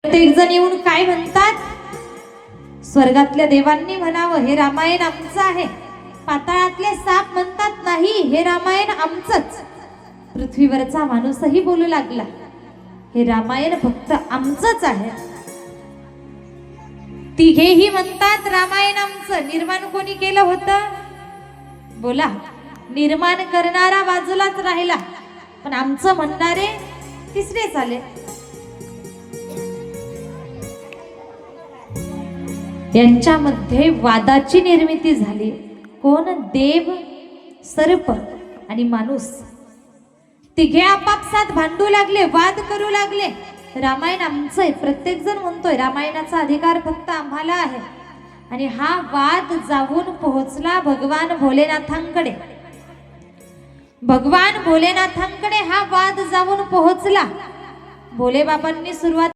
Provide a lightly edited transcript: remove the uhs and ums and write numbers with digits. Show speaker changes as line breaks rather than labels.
प्रत्येक जण येऊन काय म्हणतात, स्वर्गातल्या देवांनी म्हणावं हे रामायण आमचं आहे, पाताळातले साप म्हणतात नाही हे रामायण आमचंच. पृथ्वीवरचा माणूसही बोलू लागला हे रामायण फक्त आमचंच आहे. तिघेही म्हणतात रामायण आमचं. निर्माण कोणी केलं होतं बोला? निर्माण करणारा बाजूलाच राहिला, पण आमचं म्हणणारे तिसरे आले. यांच्यामध्ये वादाची निर्मिती झाली. कोण? देव, सर्प आणि माणूस. तिघे आपापसात भांडू लागले, वाद करू लागले. रामायण आमचं आहे, प्रत्येक जण म्हणतोय रामायणाचा अधिकार फक्त आम्हाला आहे. आणि हा वाद जाऊन पोहोचला भगवान भोलेनाथांकडे. भगवान भोलेनाथांकडे हा वाद जाऊन पोहोचला. भोलेबाबांनी सुरुवात